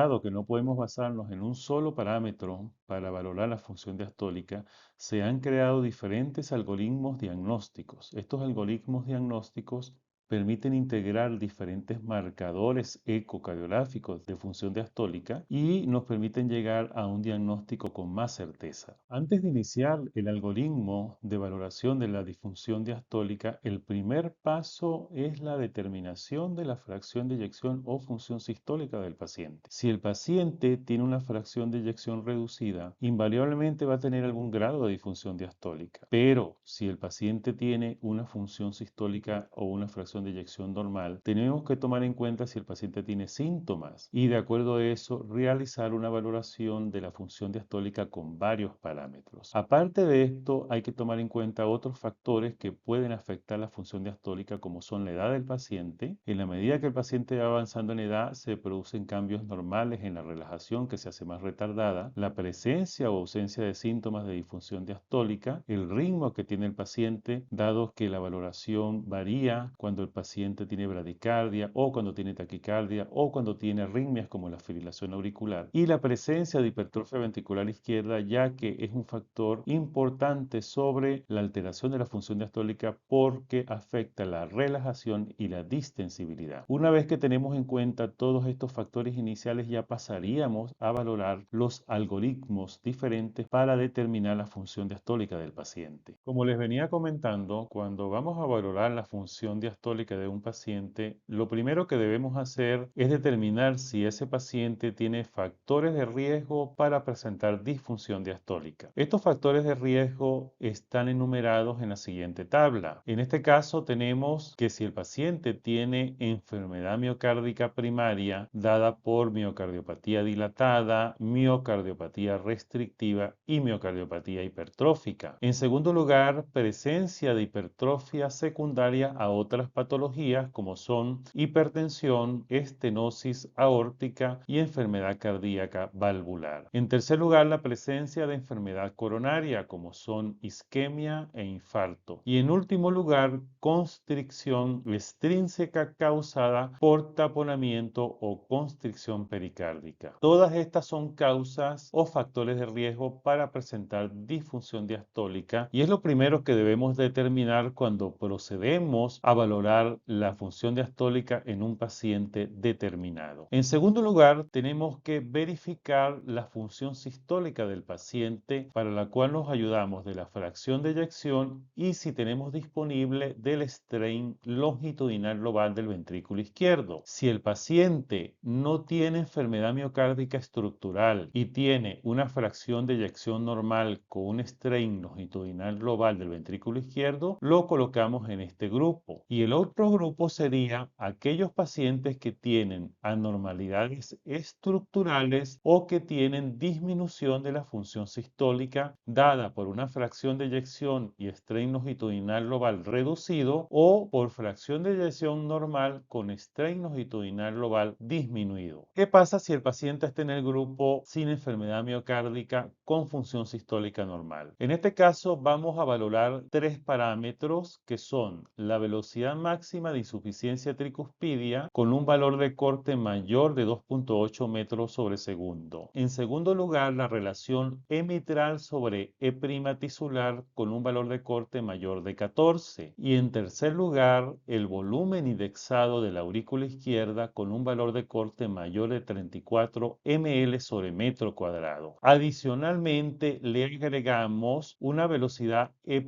dado que no podemos basarnos en un solo parámetro para valorar la función diastólica, se han creado diferentes algoritmos diagnósticos. Estos algoritmos diagnósticos permiten integrar diferentes marcadores ecocardiográficos de función diastólica y nos permiten llegar a un diagnóstico con más certeza. Antes de iniciar el algoritmo de valoración de la disfunción diastólica, el primer paso es la determinación de la fracción de eyección o función sistólica del paciente. Si el paciente tiene una fracción de eyección reducida, invariablemente va a tener algún grado de disfunción diastólica. Pero si el paciente tiene una función sistólica o una fracción de eyección normal, tenemos que tomar en cuenta si el paciente tiene síntomas y de acuerdo a eso realizar una valoración de la función diastólica con varios parámetros. Aparte de esto, hay que tomar en cuenta otros factores que pueden afectar la función diastólica como son la edad del paciente. En la medida que el paciente va avanzando en edad, se producen cambios normales en la relajación que se hace más retardada, la presencia o ausencia de síntomas de disfunción diastólica, el ritmo que tiene el paciente, dado que la valoración varía cuando el paciente tiene bradicardia o cuando tiene taquicardia o cuando tiene arritmias como la fibrilación auricular, y la presencia de hipertrofia ventricular izquierda, ya que es un factor importante sobre la alteración de la función diastólica porque afecta la relajación y la distensibilidad. Una vez que tenemos en cuenta todos estos factores iniciales, ya pasaríamos a valorar los algoritmos diferentes para determinar la función diastólica del paciente. Como les venía comentando, cuando vamos a valorar la función diastólica de un paciente, lo primero que debemos hacer es determinar si ese paciente tiene factores de riesgo para presentar disfunción diastólica. Estos factores de riesgo están enumerados en la siguiente tabla. En este caso tenemos que si el paciente tiene enfermedad miocárdica primaria dada por miocardiopatía dilatada, miocardiopatía restrictiva y miocardiopatía hipertrófica. En segundo lugar, presencia de hipertrofia secundaria a otras patologías como son hipertensión, estenosis aórtica y enfermedad cardíaca valvular. En tercer lugar, la presencia de enfermedad coronaria como son isquemia e infarto. Y en último lugar, constricción extrínseca causada por taponamiento o constricción pericárdica. Todas estas son causas o factores de riesgo para presentar disfunción diastólica y es lo primero que debemos determinar cuando procedemos a valorar la función diastólica en un paciente determinado. En segundo lugar, tenemos que verificar la función sistólica del paciente, para la cual nos ayudamos de la fracción de eyección y si tenemos disponible del strain longitudinal global del ventrículo izquierdo. Si el paciente no tiene enfermedad miocárdica estructural y tiene una fracción de eyección normal con un strain longitudinal global del ventrículo izquierdo, lo colocamos en este grupo. Y el otro grupo sería aquellos pacientes que tienen anormalidades estructurales o que tienen disminución de la función sistólica dada por una fracción de eyección y strain longitudinal global reducido o por fracción de eyección normal con strain longitudinal global disminuido. ¿Qué pasa si el paciente está en el grupo sin enfermedad miocárdica con función sistólica normal? En este caso vamos a valorar tres parámetros que son la velocidad máxima de insuficiencia tricuspidia con un valor de corte mayor de 2.8 metros sobre segundo. En segundo lugar, la relación E mitral sobre E' tisular con un valor de corte mayor de 14. Y en tercer lugar, el volumen indexado de la aurícula izquierda con un valor de corte mayor de 34 ml sobre metro cuadrado. Adicionalmente, le agregamos una velocidad E'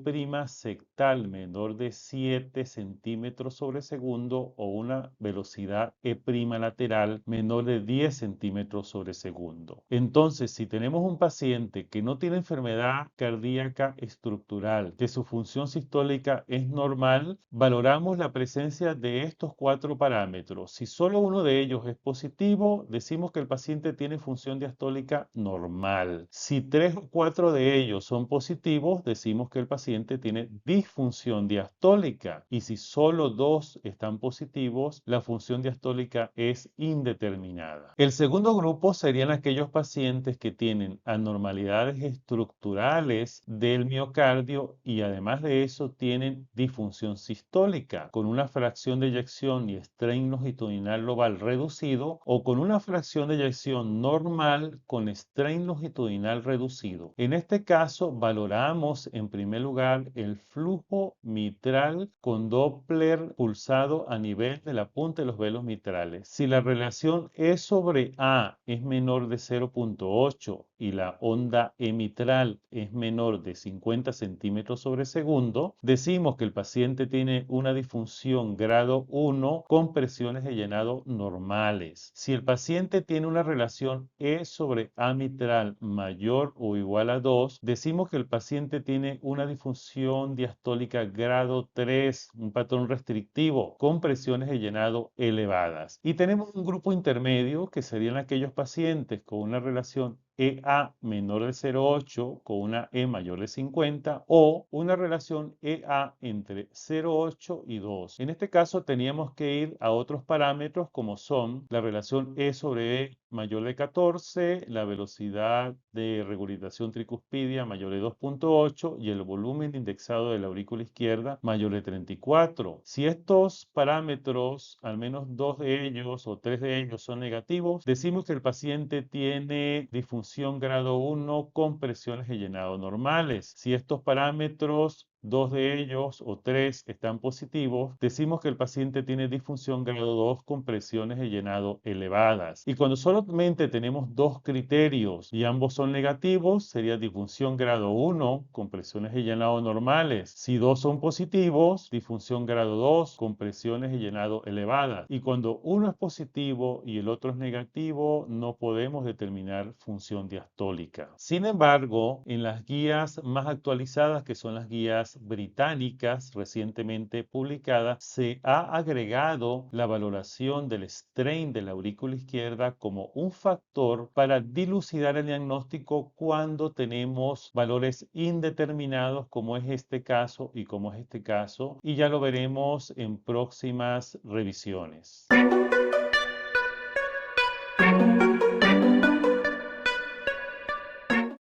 sectal menor de 7 centímetros sobre segundo o una velocidad E' lateral menor de 10 centímetros sobre segundo. Entonces, si tenemos un paciente que no tiene enfermedad cardíaca estructural, que su función sistólica es normal, valoramos la presencia de estos cuatro parámetros. Si solo uno de ellos es positivo, decimos que el paciente tiene función diastólica normal. Si tres o cuatro de ellos son positivos, decimos que el paciente tiene disfunción diastólica. Y si solo solo 2 están positivos, la función diastólica es indeterminada. El segundo grupo serían aquellos pacientes que tienen anormalidades estructurales del miocardio y además de eso tienen disfunción sistólica con una fracción de eyección y strain longitudinal global reducido o con una fracción de eyección normal con strain longitudinal reducido. En este caso valoramos en primer lugar el flujo mitral con Doppler pulsado a nivel de la punta de los velos mitrales. Si la relación E sobre A es menor de 0.8 y la onda E mitral es menor de 50 centímetros sobre segundo, decimos que el paciente tiene una disfunción grado 1 con presiones de llenado normales. Si el paciente tiene una relación E sobre A mitral mayor o igual a 2, decimos que el paciente tiene una disfunción diastólica grado 3, un patrón restrictivo con presiones de llenado elevadas. Y tenemos un grupo intermedio que serían aquellos pacientes con una relación EA menor de 0,8 con una E mayor de 50 o una relación EA entre 0,8 y 2. En este caso teníamos que ir a otros parámetros como son la relación E sobre E mayor de 14, la velocidad de regurgitación tricuspidia mayor de 2.8 y el volumen indexado de la aurícula izquierda mayor de 34. Si estos parámetros, al menos 2 de ellos o 3 de ellos son negativos, decimos que el paciente tiene disfunción grado 1 con presiones de llenado normales. Si estos parámetros 2 de ellos o 3 están positivos, decimos que el paciente tiene disfunción grado 2 con presiones de llenado elevadas. Y cuando solamente tenemos dos criterios y ambos son negativos, sería disfunción grado 1 con presiones de llenado normales. Si dos son positivos, disfunción grado 2 con presiones de llenado elevadas. Y cuando uno es positivo y el otro es negativo, no podemos determinar función diastólica. Sin embargo, en las guías más actualizadas, que son las guías británicas recientemente publicadas, se ha agregado la valoración del strain de la aurícula izquierda como un factor para dilucidar el diagnóstico cuando tenemos valores indeterminados como es este caso y como es este caso, y ya lo veremos en próximas revisiones.